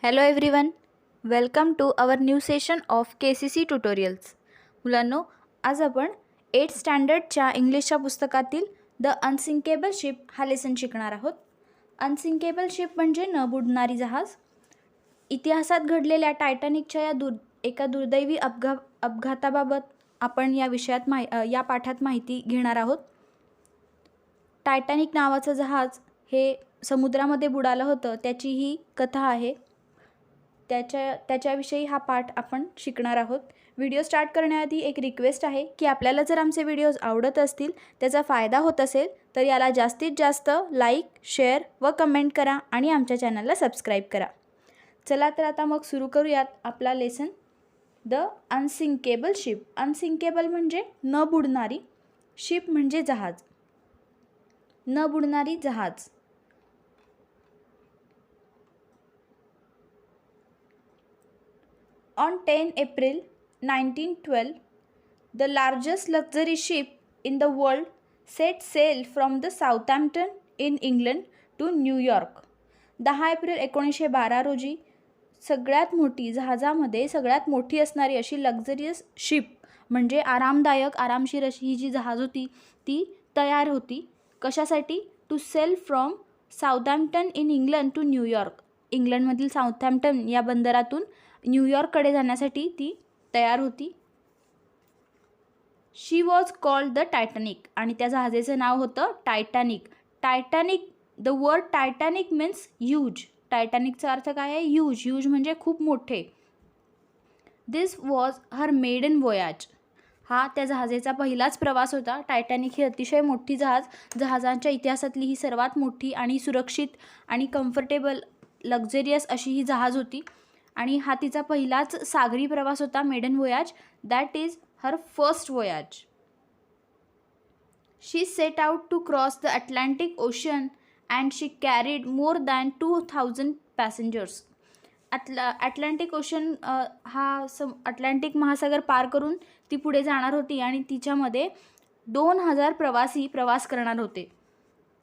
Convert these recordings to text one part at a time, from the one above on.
Hello everyone, welcome to our new session of KCC tutorials. मुलांनो, आज आपण 8th स्टँडर्डच्या इंग्लिशच्या पुस्तकातील द अनसिंकेबल शिप हा लेसन शिकणार आहोत. अनसिंकेबल शिप म्हणजे न बुडणारी जहाज. इतिहासात घडलेल्या टायटॅनिकच्या एका दुर्दैवी अपघाताबाबत आपण या विषयात या पाठात माहिती घेणार आहोत. टायटॅनिक नावाचं जहाज हे समुद्रामध्ये बुडालं होतं, त्याची ही कथा आहे. त्याच्याविषयी हा पाठ आपण शिकणार आहोत. व्हिडिओ स्टार्ट करण्याआधी एक रिक्वेस्ट आहे की आपल्याला जर आमचे व्हिडिओज आवडत असतील, त्याचा फायदा होत असेल तर याला जास्तीत जास्त लाईक, शेअर व कमेंट करा आणि आमच्या चॅनलला सबस्क्राईब करा. चला तर आता मग सुरू करूयात आपला lesson. The unsinkable ship. Unsinkable म्हणजे न बुडणारी, शिप म्हणजे जहाज, न बुडणारी जहाज. On 10 April 1912, the largest luxury ship in the world set sail from the Southampton in England to New York. 10 April 1912 रोजी सगळ्यात मोठी जहाजामध्ये सगळ्यात मोठी असणारी अशी लक्झरियस शिप म्हणजे आरामदायक आरामशीर अशी ही जी जहाज होती ती तयार होती. कशासाठी? To sail from Southampton in England to New York. इंग्लंडमधील साऊथहॅम्प्टन या बंदरातून न्यूयॉर्ककडे जाण्यासाठी ती तयार होती. She was called the Titanic आणि त्या जहाजाचं नाव होतं Titanic. Titanic, the word Titanic means huge. टायटॅनिकचा अर्थ काय आहे? ह्यूज. ह्यूज म्हणजे खूप मोठे. This was her maiden voyage. हा त्या जहाजाचा पहिलाच प्रवास होता. टायटॅनिक ही अतिशय मोठी जहाजांच्या इतिहासातली ही सर्वात मोठी आणि सुरक्षित आणि कम्फर्टेबल लक्झरियस अशी ही जहाज होती आणि हा तिचा पहिलाच सागरी प्रवास होता, maiden voyage. That is her first voyage. She set out to cross the Atlantic Ocean and she carried more than 2000 passengers. Atlantic Ocean Atlantic महासागर पार करून ती पुढे जाणार होती आणि तिच्यामध्ये 2000 प्रवासी प्रवास करणार होते.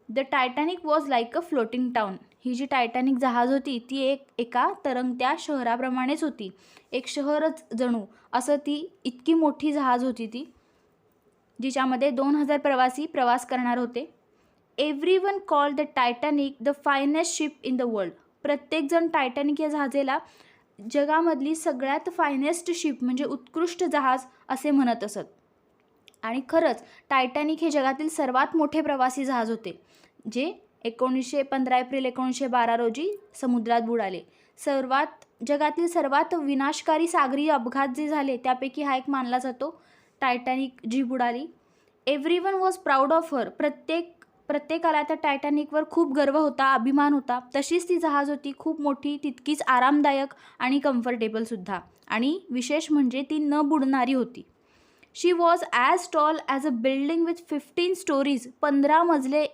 The Titanic was like a floating town. ही जी टायटॅनिक जहाज होती ती एका तरंगत्या शहराप्रमाणेच होती. एक शहरच जणू असं ती इतकी मोठी जहाज होती ती, जिच्यामध्ये 2000 प्रवासी प्रवास करणार होते. Everyone called the Titanic the finest ship in the world. प्रत्येकजण टायटॅनिक या जहाजेला जगामधली सगळ्यात फायनेस्ट शिप म्हणजे उत्कृष्ट जहाज असे म्हणत असत. आणि खरंच टायटॅनिक हे जगातील सर्वात मोठे प्रवासी जहाज होते, जे 15 एप्रिल 1912 रोजी समुद्रात बुडाले. जगातील सर्वात विनाशकारी सागरी अपघात जे झाले त्यापैकी हा एक मानला जातो, टायटॅनिक जी बुडाली. Everyone was proud of her. प्रत्येकाला त्या टायटॅनिकवर खूप गर्व होता, अभिमान होता. तशीच ती जहाज होती, खूप मोठी, तितकीच आरामदायक आणि कम्फर्टेबलसुद्धा. आणि विशेष म्हणजे ती न बुडणारी होती. She was as tall as a building with 15 stories. 15 मजले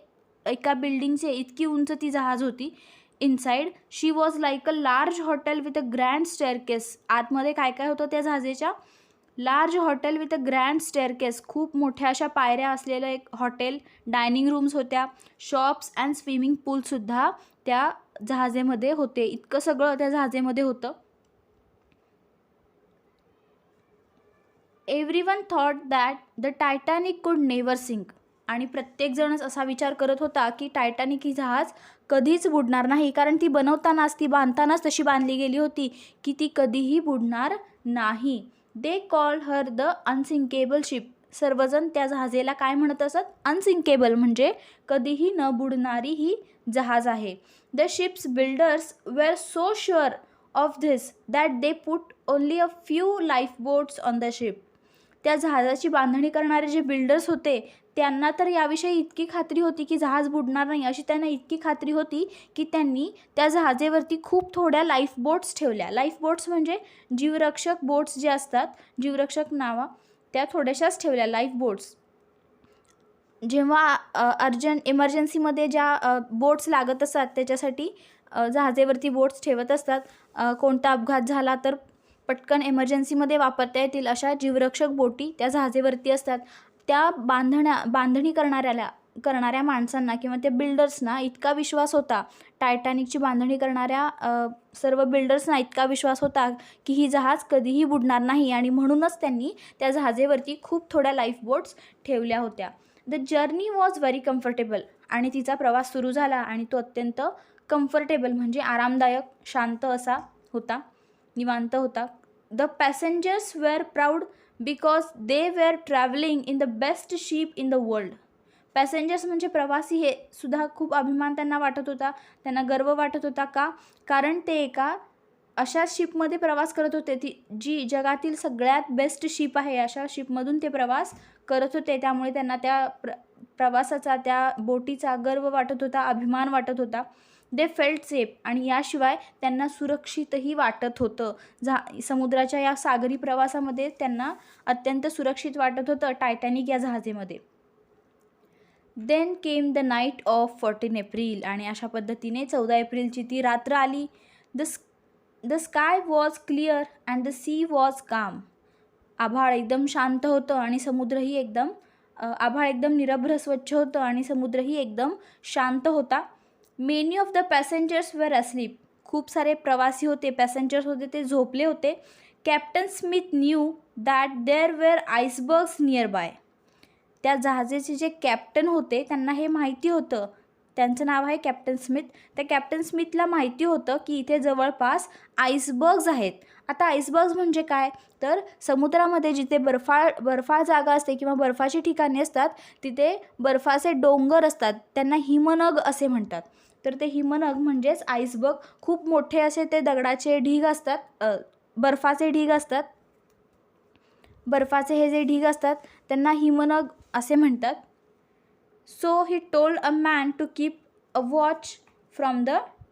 एका बिल्डिंगचे इतकी उंच ती जहाज होती. Inside she was like a large hotel with a grand staircase. आतमध्ये काय काय होतं त्या जहाजेच्या? Large hotel with a grand staircase. खूप मोठ्या अशा पायऱ्या असलेलं एक हॉटेल, डायनिंग रूम्स होत्या, शॉप्स अँड स्विमिंग पूलसुद्धा त्या जहाजेमध्ये होते. इतकं सगळं त्या जहाजेमध्ये होतं. Everyone thought that the Titanic कुड नेवर सिंक. आणि प्रत्येकजणच असा विचार करत होता की टायटॅनिक ही जहाज कधीच बुडणार नाही, कारण ती बांधतानाच तशी बांधली गेली होती की ती कधीही बुडणार नाही. They called her the unsinkable ship. सर्वजण त्या जहाजेला काय म्हणत असत? अनसिंकेबल म्हणजे कधीही न बुडणारी ही जहाज आहे. The ship's builders were so sure of this that they put only a few life boats on the ship. त्या जहाजाची बांधणी करणारे जे बिल्डर्स होते त्यांना तर याविषयी इतकी खात्री होती की जहाज बुडणार नाही, अशी त्यांना इतकी खात्री होती की त्यांनी त्या जहाजेवरती खूप थोड्या लाईफ बोट्स ठेवल्या. लाईफ बोट्स म्हणजे जीवरक्षक बोट्स जे असतात, जीवरक्षक नावा, त्या थोड्याशाच ठेवल्या लाईफ बोट्स. जेव्हा इमर्जन्सीमध्ये ज्या बोट्स लागत असतात त्याच्यासाठी जहाजेवरती बोट्स ठेवत असतात. कोणता अपघात झाला तर पटकन इमर्जन्सीमध्ये वापरता येतील अशा जीवरक्षक बोटी त्या जहाजेवरती असतात. त्या बांधणी करणाऱ्याला करणाऱ्या माणसांना किंवा त्या बिल्डर्सना इतका विश्वास होता, टायटॅनिकची बांधणी करणाऱ्या सर्व बिल्डर्सना इतका विश्वास होता की ही जहाज कधीही बुडणार नाही, आणि म्हणूनच त्यांनी त्या जहाजेवरती खूप थोड्या लाईफ बोट्स ठेवल्या होत्या. The journey was very comfortable, आणि तिचा प्रवास सुरू झाला आणि तो अत्यंत कम्फर्टेबल म्हणजे आरामदायक, शांत असा होता, निवांत होता. The passengers were proud because they were travelling in the best ship in the world. Passengers म्हणजे प्रवासी हे सुद्धा खूप अभिमान त्यांना वाटत होता, त्यांना गर्व वाटत होता. का? कारण ते एका अशा शिपमध्ये प्रवास करत होते जी जगातील सगळ्यात बेस्ट शिप आहे, अशा शिपमधून ते प्रवास करत होते. त्यामुळे त्यांना त्या प्रवासाचा, त्या बोटीचा गर्व वाटत होता, अभिमान वाटत होता. दे फेल्ट सेफ, आणि याशिवाय त्यांना सुरक्षितही वाटत होतं. समुद्राच्या या सागरी प्रवासामध्ये त्यांना अत्यंत सुरक्षित वाटत होतं टायटॅनिक या जहाजेमध्ये. Then came the night of 14 April, आणि अशा पद्धतीने 14 एप्रिलची ती रात्र आली. The sky was clear and the sea was calm. आभाळ एकदम शांत होतं आणि समुद्रही एकदम आभाळ एकदम निरभ्र स्वच्छ होतं आणि समुद्रही एकदम शांत होता. Many of the passengers were asleep. खूप सारे प्रवासी होते, पॅसेंजर्स होते, ते झोपले होते. Captain Smith knew that there were icebergs nearby. त्या जहाजाचे जे कॅप्टन होते त्यांना हे माहिती होतं, त्यांचं नाव आहे कॅप्टन स्मिथ. त्या कॅप्टन स्मिथला माहिती होतं की इथे जवळपास आईसबर्ग्स आहेत. आता आईसबर्ग्स म्हणजे काय, तर समुद्रामध्ये जिथे बर्फाळ जागा असते किंवा बर्फाची ठिकाणे असतात तिथे बर्फाचे डोंगर असतात, त्यांना हिमनग असे म्हणतात. तर ते हिमनग म्हणजेच आईसबर्ग. खूप मोठे असे ते दगडाचे ढीग असतात, बर्फाचे ढीग असतात. बर्फाचे हे जे ढीग असतात त्यांना हिमनग असे म्हणतात. So he told a man to keep a watch from the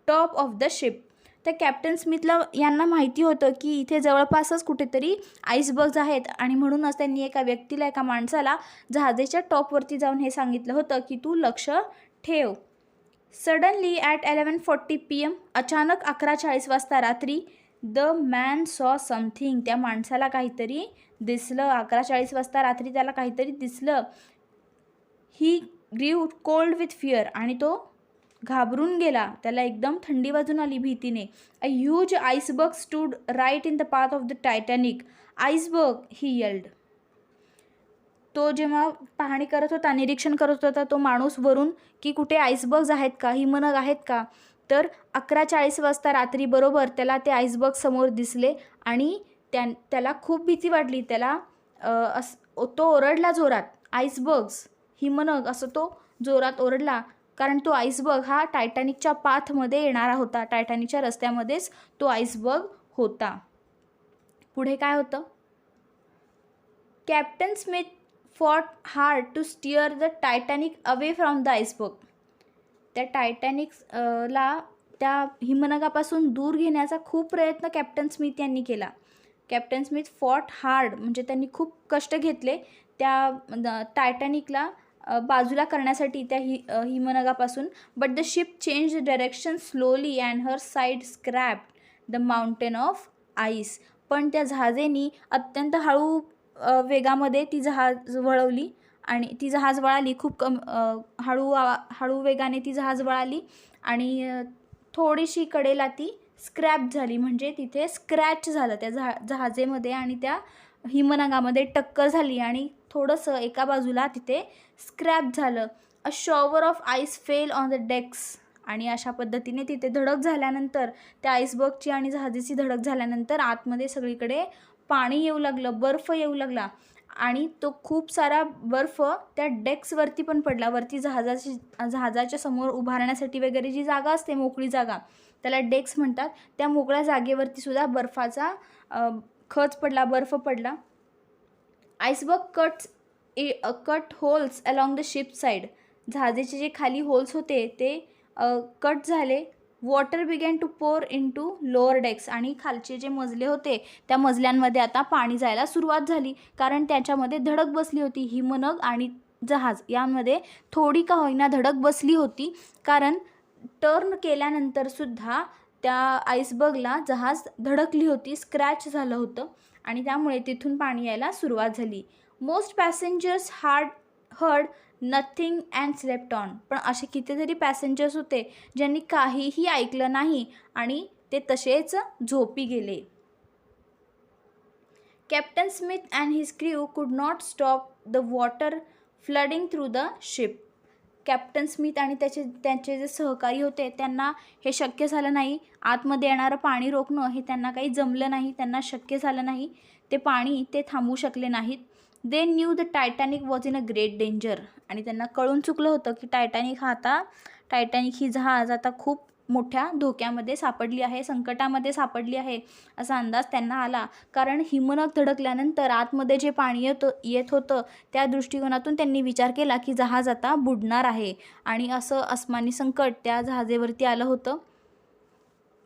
top of the ship. तर कॅप्टन स्मिथला यांना माहिती होतं की इथे जवळपासच कुठेतरी आईसबर्ग्स आहेत, आणि म्हणूनच त्यांनी एका व्यक्तीला, एका माणसाला जहाजाच्या टॉपवरती जाऊन हे सांगितलं होतं की तू लक्ष ठेव. सडनली ॲट 11:40 PM, अचानक 11:40 वाजता रात्री, द मॅन सॉ समथिंग. त्या माणसाला काहीतरी दिसलं. 11:40 वाजता रात्री त्याला काहीतरी दिसलं. He grew cold with fear, आणि तो घाबरून गेला, त्याला एकदम थंडी वाजून आली भीतीने. A huge iceberg stood right in the path of the Titanic. Iceberg, he yelled. तो जेव्हा पाहणी करत होता, निरीक्षण करत होता तो माणूस वरून, की कुठे आईसबर्ग्स आहेत का, हिमनग आहेत का. तर 11:40 वाजता रात्री बरोबर त्याला ते आईसबर्ग समोर दिसले, आणि त्याला खूप भीती वाटली. त्याला तो ओरडला जोरात, आईसबर्ग्स, हिमनग, असं तो जोरात ओरडला. कारण तो आईसबर्ग हा टायटॅनिकच्या पाथमध्ये येणारा होता, टायटॅनिकच्या रस्त्यामध्येच तो आईसबर्ग होता. पुढे काय होतं, Captain Smith fought hard to steer the Titanic away from the iceberg. त्या टायटॅनिकला त्या हिमनगापासून दूर घेण्याचा खूप प्रयत्न कॅप्टन स्मिथ यांनी केला. कॅप्टन स्मिथ फॉट हार्ड म्हणजे त्यांनी खूप कष्ट घेतले त्या टायटॅनिकला बाजूला करण्यासाठी त्या हिमनगापासून. But the ship change direction slowly and her side scraped the mountain of ice. पण त्या जहाजेनी अत्यंत हळू वेगामध्ये ती जहाज वळवली, आणि ती जहाज वळाली खूप हळू वेगाने ती जहाज वळाली, आणि थोडीशी कडेला ती स्क्रॅप झाली, म्हणजे तिथे स्क्रॅच झालं त्या जहाजेमध्ये, आणि त्या हिमनगामध्ये टक्कर झाली, आणि थोडंसं एका बाजूला तिथे स्क्रॅप झालं. A shower of ice fell on the decks. आणि अशा पद्धतीने तिथे धडक झाल्यानंतर, त्या आईसबर्गची आणि जहाजाची धडक झाल्यानंतर आतमध्ये सगळीकडे पाणी येऊ लागलं, बर्फ येऊ लागला, आणि तो खूप सारा बर्फ त्या डेक्सवरती पण पडला. वरती जहाजाच्या समोर उभारण्यासाठी वगैरे जी जागा असते, मोकळी जागा, त्याला डेक्स म्हणतात. त्या मोकळ्या जागेवरती सुद्धा बर्फाचा खच पडला, बर्फ पडला. Iceberg cut holes along the ship side. जहाजाचे जे खाली होल्स होते ते कट झाले. Water began to pour into lower decks. आणि खालचे जे मजले होते त्या मजल्यांमध्ये आता पाणी जायला सुरुवात झाली, कारण त्याच्यामध्ये धडक बसली होती. हिमनग आणि जहाज यामध्ये थोडी का होईना धडक बसली होती, कारण टर्न केल्यानंतरसुद्धा त्या आईसबर्गला जहाज धडकली होती, स्क्रॅच झालं होतं, आणि त्यामुळे तिथून पाणी यायला सुरुवात झाली. Most passengers heard nothing and slept on. पण असे कितीतरी पॅसेंजर्स होते ज्यांनी काहीही ऐकलं नाही आणि ते तसेच झोपी गेले. Captain Smith and his crew could not stop the water flooding through the ship. Captain Smith आणि त्यांचे जे सहकारी होते त्यांना हे शक्य झालं नाही. आतमध्ये येणारं पाणी रोखणं हे त्यांना काही जमलं नाही, त्यांना शक्य झालं नाही. ते पाणी ते थांबवू शकले नाहीत. They knew the Titanic was in a great danger. आणि त्यांना कळून चुकलं होतं की टायटॅनिक ही जहाज आता खूप मोठ्या धोक्यामध्ये सापडली आहे, संकटामध्ये सापडली आहे असा अंदाज त्यांना आला. कारण हिमनग धडकल्यानंतर आतमध्ये जे पाणी येत होतं त्या दृष्टिकोनातून त्यांनी विचार केला की जहाज आता बुडणार आहे. आणि असं अस्मानी संकट त्या जहाजेवरती आलं होतं.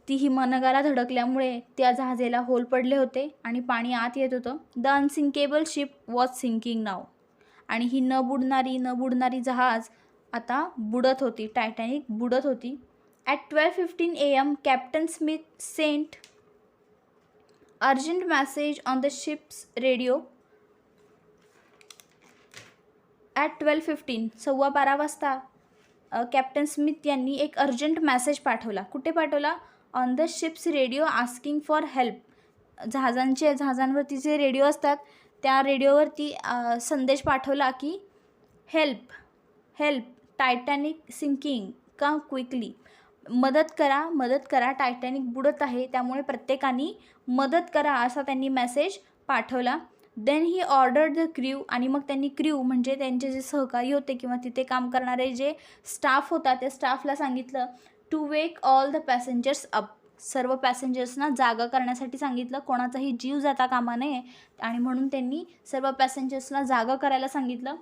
ती हिमनगाला धडकल्यामुळे त्या जहाजेला होल पडले होते आणि पाणी आत येत होतं. The unsinkable ship was sinking now. आणि ही न बुडणारी जहाज आता बुडत होती. टायटॅनिक बुडत होती. At 12:15 a.m., Captain Smith sent urgent message on the ship's radio. At 12:15 12:15 वाजता कॅप्टन स्मिथ यांनी एक अर्जंट मेसेज पाठवला. कुठे पाठवला? On the ship's radio asking for help. जहाजांवरती जे रेडिओ असतात त्या रेडिओवरती संदेश पाठवला की help Titanic sinking come quickly. मदत करा टायटॅनिक बुडत आहे, त्यामुळे प्रत्येकाने मदत करा असा त्यांनी मेसेज पाठवला. Then he ordered the crew. आणि मग त्यांनी क्रू म्हणजे त्यांचे जे सहकारी होते किंवा तिथे काम करणारे जे स्टाफ होता त्या स्टाफला सांगितलं to wake all the passengers up. सर्व पॅसेंजर्सना जागा करण्यासाठी सांगितलं, कोणाचाही जीव जाता कामा नये. आणि म्हणून त्यांनी सर्व पॅसेंजर्सना जागा करायला सांगितलं.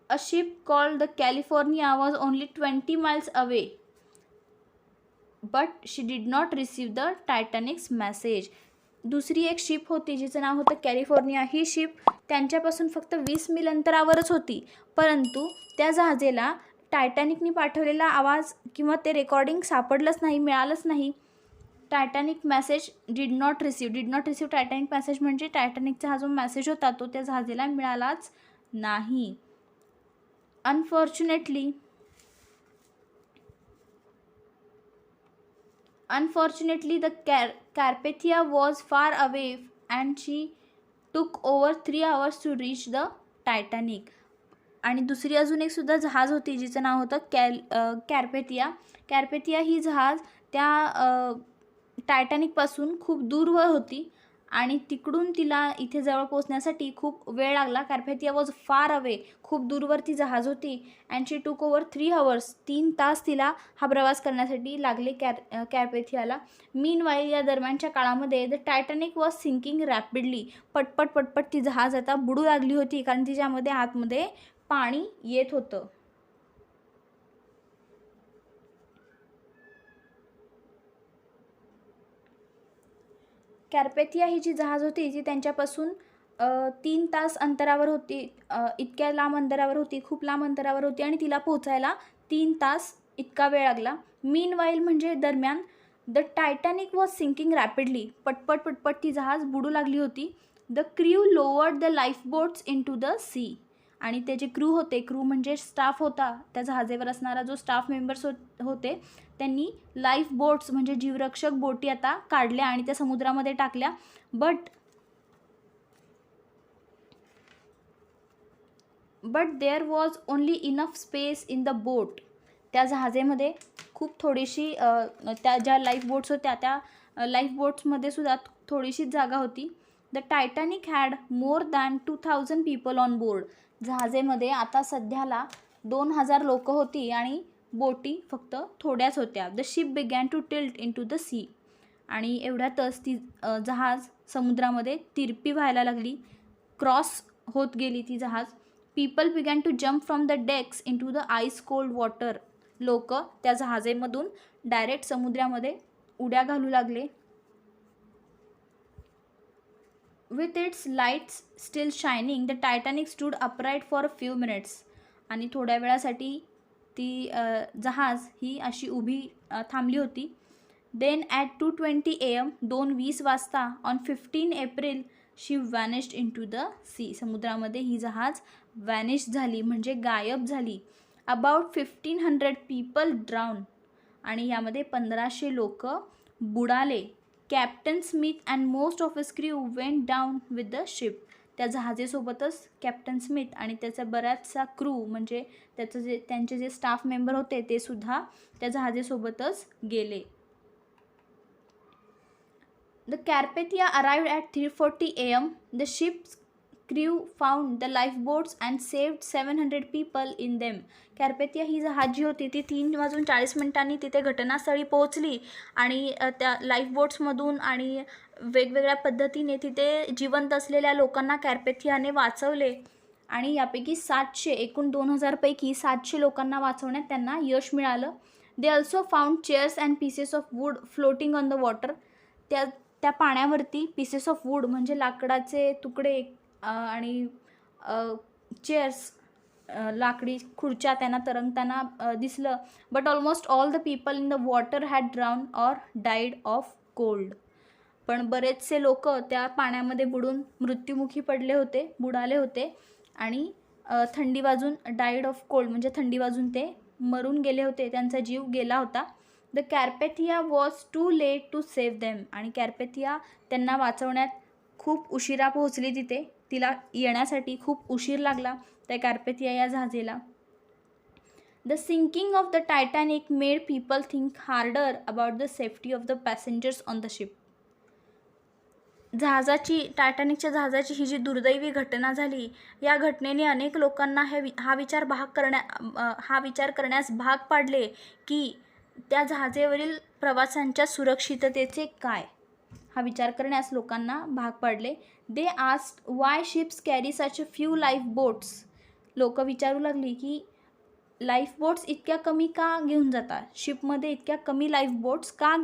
A ship called the California was only 20 miles away but she did not receive the Titanic's message. दुसरी एक शिप होती जिचं नाव होतं कॅलिफोर्निया. ही शिप त्यांच्यापासून फक्त 20 मील अंतरावरच होती, परंतु त्या जहाजेला टायटॅनिकनी पाठवलेला आवाज किंवा ते रेकॉर्डिंग सापडलंच नाही, मिळालंच नाही. Titanic message did not receive Titanic message म्हणजे टायटॅनिकचा हा जो मेसेज होता तो त्या जहाजेला मिळालाच नाही. Unfortunately, the Carpathia was far away and she took over 3 hours to reach the Titanic. आणि दुसरी अजून एक सुद्धा जहाज होती जिचं नाव होतं कॅर्पेथिया ही जहाज त्या टायटॅनिकपासून खूप दूरवर होती आणि तिकडून तिला इथे जवळ पोचण्यासाठी खूप वेळ लागला. कॅर्पेथिया वॉज फार अवे, खूप दूरवरती जहाज होती. अँड शी टूक ओव्हर 3 hours, 3 तास तिला हा प्रवास करण्यासाठी लागले कॅर्पेथियाला. मीनवाईल या दरम्यानच्या काळामध्ये the Titanic was sinking rapidly. पटपट ती जहाज आता बुडू लागली होती कारण तिच्यामध्ये आतमध्ये पाणी येत होतं. कॅर्पेथिया ही जी जहाज होती ती त्यांच्यापासून 3 तास अंतरावर होती. इतक्या लांब अंतरावर होती, खूप लांब अंतरावर होती आणि तिला पोहोचायला 3 तास इतका वेळ लागला. मीनवाईल म्हणजे दरम्यान the Titanic was sinking rapidly. पटपट ती जहाज बुडू लागली होती. The crew lowered the life boats in to the sea. आणि ते जे क्रू म्हणजे स्टाफ होता, त्या जहाजेवर असणारा जो स्टाफ मेंबर्स होते त्यांनी लाईफ बोट्स म्हणजे जीवरक्षक बोटी आता काढल्या आणि त्या समुद्रामध्ये टाकल्या. But there was only enough space in the boat. त्या जहाजेमध्ये खूप थोडीशी त्या ज्या लाईफ बोट्स होत्या त्या लाईफ बोट्समध्ये सुद्धा थोडीशीच जागा होती. The Titanic had more than 2000 people on board. जहाजेमध्ये आता सध्याला 2000 लोकं होती आणि बोटी फक्त थोड्याच होत्या. The ship began to tilt in to the sea. आणि एवढ्यातच ती जहाज समुद्रामध्ये तिरपी व्हायला लागली, क्रॉस होत गेली ती जहाज. People began to jump from the decks in to the ice cold water. लोक त्या जहाजेमधून डायरेक्ट समुद्रामध्ये उड्या घालू लागले. With its lights still shining the Titanic stood upright for a few minutes. आणि थोड्या वेळासाठी ती जहाज ही अशी उभी थांबली होती. देन ॲट 2:20 AM 2:20 वाजता on 15 April she vanished in to the sea. समुद्रामध्ये ही जहाज वॅनिश झाली म्हणजे गायब झाली. About 1500 people drown. आणि यामध्ये 1500 लोक बुडाले. Captain Smith and most of his crew went down with the ship. त्या जहाजेसोबतच कॅप्टन स्मिथ आणि त्याचा बराचसा क्रू म्हणजे त्यांचे जे स्टाफ मेंबर होते ते सुद्धा त्या जहाजेसोबतच गेले. The Carpathia arrived at 3:40 a.m. The ship's crew found the lifeboats and saved 700 people in them. कॅर्पेथिया ही जहाज जी होती ती 3:40 तिथे घटनास्थळी पोहोचली आणि त्या लाईफबोट्समधून आणि वेगवेगळ्या पद्धतीने तिथे जिवंत असलेल्या लोकांना कॅर्पेथियाने वाचवले. आणि यापैकी 700 एकूण 2000 पैकी 700 लोकांना वाचवण्यात त्यांना यश मिळालं. They also found chairs and pieces of wood floating on the water. त्या पाण्यावरती पीसेस ऑफ वूड म्हणजे लाकडाचे तुकडे आणि चेअर्स लाकडी खुर्च्या त्यांना तरंगताना दिसलं. But almost all the people in the water had drown or died of cold. पण बरेचसे लोक त्या पाण्यामध्ये बुडून मृत्युमुखी बुडाले होते आणि थंडी वाजून डाईड ऑफ कोल्ड म्हणजे थंडी वाजून ते मरून गेले होते, त्यांचा जीव गेला होता. The Carpathia was too late to save them. आणि कॅर्पेथिया त्यांना वाचवण्यात खूप उशिरा पोहोचली तिथे. तिला येण्यासाठी खूप उशीर लागला त्या कॅर्पेथिया या जहाजेला. The sinking of the Titanic made people think harder about the safety of the passengers on the ship. टायटॅनिकच्या जहाजाची ही जी दुर्दैवी घटना झाली, या घटनेने अनेक लोकांना हा विचार करण्यास भाग पाडले की त्या जहाजेवरील प्रवाशांच्या सुरक्षिततेचे काय, हा विचार करण्यास लोकांना भाग पाडले. They asked Y ships carry such a few life boats. लोक विचारू लागली की लाईफ बोट्स इतक्या कमी का घेऊन जातात, शिपमध्ये इतक्या कमी लाईफ बोट्स का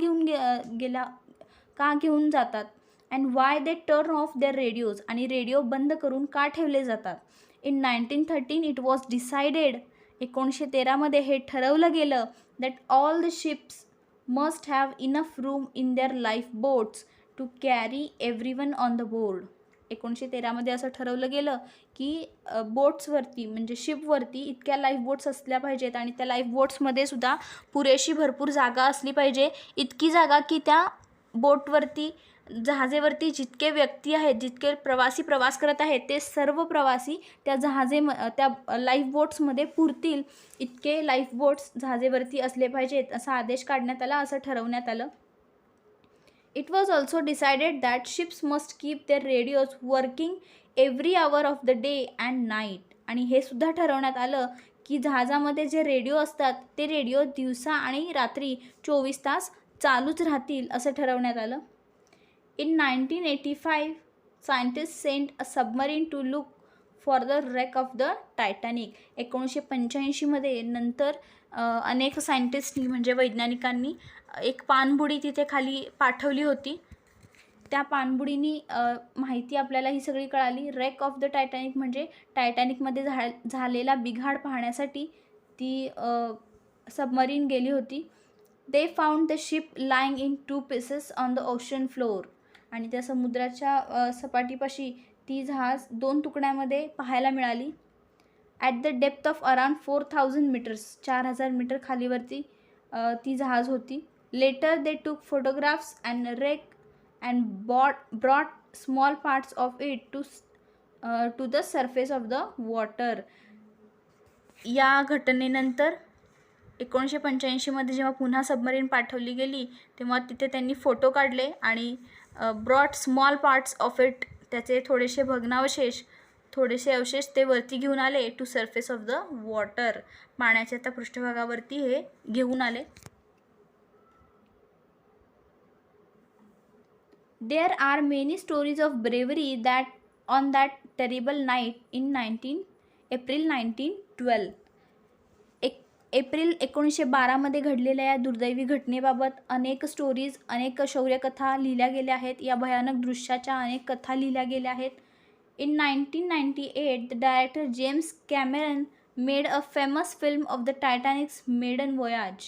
घेऊन जातात. And why they turn off their radios. आणि रेडिओ बंद करून का ठेवले जातात. In 1913 it was decided. 1913 हे ठरवलं गेलं that all the ships must have enough room in their lifeboats to carry everyone on the board. 1913 असं ठरवलं गेलं की बोट्सवरती म्हणजे शिपवरती इतक्या लाईफबोट्स असल्या पाहिजेत आणि त्या लाईफबोट्समध्ये सुद्धा पुरेशी भरपूर जागा असली पाहिजे. इतकी जागा की त्या बोटवरती जहाजेवरती जितके व्यक्ती आहेत, जितके प्रवासी प्रवास करत आहेत ते सर्व प्रवासी त्या लाईफबोट्समध्ये पुरतील इतके लाईफबोट्स जहाजेवरती असले पाहिजेत असा आदेश काढण्यात आला, असं ठरवण्यात आलं. It was also decided that ships must keep their radios working every hour of the day and night. आणि हे सुद्धा ठरवण्यात आलं की जहाजामध्ये जे रेडिओ असतात ते रेडिओ दिवसा आणि रात्री 24 तास चालूच राहतील असं ठरवण्यात आलं. In 1985, scientists sent a submarine to look for the wreck of the Titanic. 1985 नंतर अनेक सायंटिस्टनी म्हणजे वैज्ञानिकांनी एक पाणबुडी तिथे खाली पाठवली होती. त्या पाणबुडीनी माहिती आपल्याला ही सगळी कळाली. रेक ऑफ द टायटॅनिक म्हणजे टायटॅनिकमध्ये झालेला बिघाड पाहण्यासाठी ती सबमरीन गेली होती. They found the ship lying in 2 pieces on the ocean floor. आणि त्या समुद्राच्या सपाटीपाशी ती जहाज 2 तुकड्यामध्ये पाहायला मिळाली. At the depth of around 4000 metres 4000 metre खालीवरती ती जहाज होती. Later they took photographs and wreck and brought small parts of it to the surface of the water. या घटनेनंतर 1985 जेव्हा पुन्हा सबमरीन पाठवली गेली तेव्हा तिथे त्यांनी फोटो काढले आणि brought small parts of it त्याचे थोडेसे भग्नावशेष थोडेसे अवशेष ते वरती घेऊन आले to surface of the water. पाण्याच्या त्या पृष्ठभागावरती हे घेऊन आले. There are many stories of bravery that on that terrible night in April 1912. April 1912 घडलेल्या या दुर्दैवी घटनेबाबत अनेक स्टोरीज, अनेक शौर्यकथा लिहिल्या गेल्या आहेत. या भयानक दृश्याच्या अनेक कथा लिहिल्या गेल्या आहेत. In 1998 the director James Cameron made a famous film of the Titanic's maiden voyage.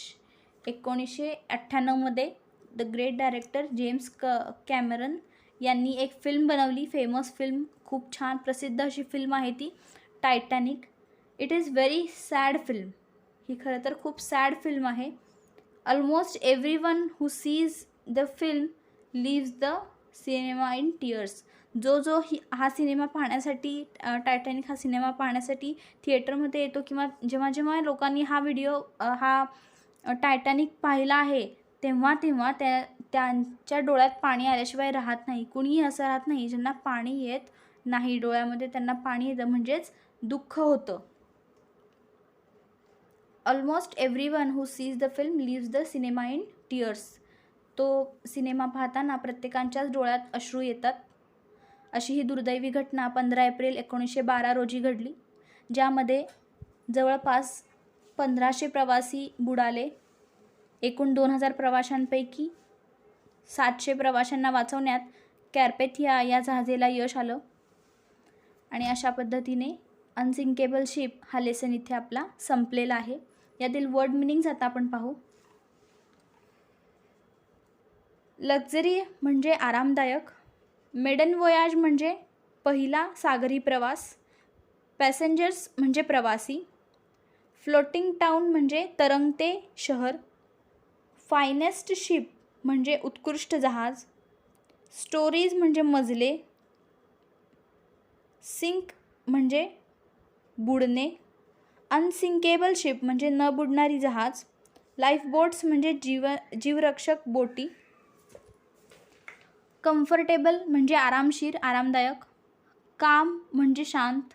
1998 the great director James Cameron यांनी एक फिल्म बनवली, फेमस फिल्म, खूप छान प्रसिद्ध अशी फिल्म आहे ती Titanic. It is very sad film. ही खरं तर खूप सॅड फिल्म आहे. Almost everyone who sees the film leaves the cinema in tears. जो हा सिनेमा पाहण्यासाठी, टायटॅनिक हा सिनेमा पाहण्यासाठी थिएटरमध्ये येतो किंवा जेव्हा लोकांनी हा व्हिडिओ, हा टायटॅनिक पाहिला आहे, तेव्हा त्यांच्या डोळ्यात पाणी आल्याशिवाय राहत नाही. कुणीही असं राहत नाही ज्यांना पाणी येत नाही डोळ्यामध्ये, त्यांना पाणी येतं म्हणजेच दुःख होतं. Almost everyone who sees the film leaves the cinema in tears. तो सिनेमा पाहताना प्रत्येकाच्याच डोळ्यात अश्रू येतात. अशी ही दुर्दैवी घटना 15 एप्रिल 1912 रोजी घडली, ज्यामध्ये जवळपास 1500 प्रवासी बुडाले. एकूण 2000 प्रवाशांपैकी 700 प्रवाशांना वाचवण्यात कॅरपेथिया या जहाजेला यश आलं. आणि अशा पद्धतीने अनसिंकेबल शिप हा लेसन इथे आपला संपलेला आहे. यातील वर्ड मिनिंग्स आता आपण पाहू. लक्झरी म्हणजे आरामदायक. मेडन वोयाज म्हणजे पहिला सागरी प्रवास. पॅसेंजर्स म्हणजे प्रवासी. फ्लोटिंग टाउन म्हणजे तरंगते शहर. फायनेस्ट शिप म्हणजे उत्कृष्ट जहाज. स्टोरीज म्हणजे मजले. सिंक म्हणजे बुडणे. अनसिंकेबल शिप म्हणजे न बुडणारी जहाज. लाईफ बोट्स म्हणजे जीवरक्षक बोटी. कम्फर्टेबल म्हणजे आरामशीर, आरामदायक. काम म्हणजे शांत.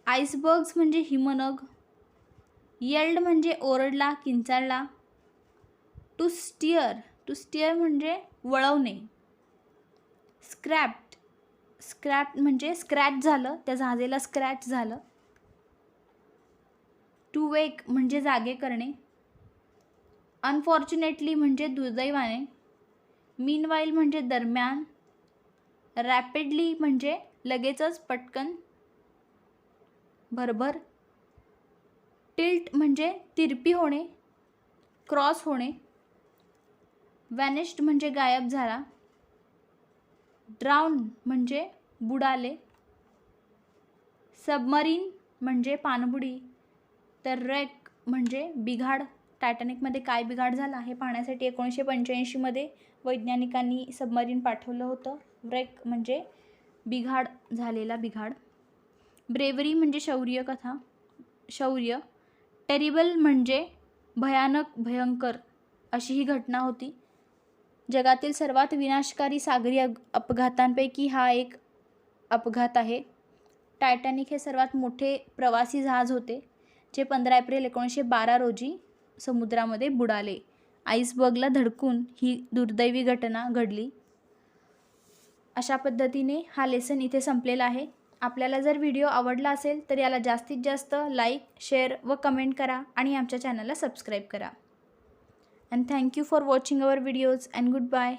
आईसबर्ग्स म्हणजे हिमनग. येल्ड म्हणजे ओरडला, किंचाळला. टू स्टिअर म्हणजे वळवणे. स्क्रॅप म्हणजे स्क्रॅच झालं, त्या जहाजेला स्क्रॅच झालं. टू वेक म्हणजे जागे करणे. अनफॉर्च्युनेटली म्हणजे दुर्दैवाने. मीनवाईल म्हणजे दरम्यान. रॅपिडली म्हणजे लगेचच, पटकन, भरभर. टिल्ट म्हणजे तिरपी होणे, क्रॉस होणे. वॅनिश्ड म्हणजे गायब झाला. ड्राउन म्हणजे बुडाले. सबमरीन म्हणजे पाणबुडी. तर रेक म्हणजे बिघाड. टायटॅनिकमध्ये काय बिघाड झाला हे पाहण्यासाठी 1985मध्ये वैज्ञानिकांनी सबमरीन पाठवलं होतं. रेक म्हणजे बिघाड, झालेला बिघाड. ब्रेवरी म्हणजे शौर्य. टेरिबल म्हणजे भयानक, भयंकर अशी ही घटना होती. जगातील सर्वात विनाशकारी सागरी अपघातांपैकी हा एक अपघात आहे. टायटॅनिक हे सर्वात मोठे प्रवासी जहाज होते, जे 15 एप्रिल 1912 रोजी समुद्रामध्ये बुडाले. आईसबर्गला धडकून ही दुर्दैवी घटना घडली. अशा पद्धतीने हा लेसन इथे संपलेला आहे. आपल्याला जर व्हिडिओ आवडला असेल तर याला जास्तीत जास्त लाईक, शेअर व कमेंट करा आणि आमच्या चॅनलला सबस्क्राईब करा. And thank you for watching our videos and goodbye.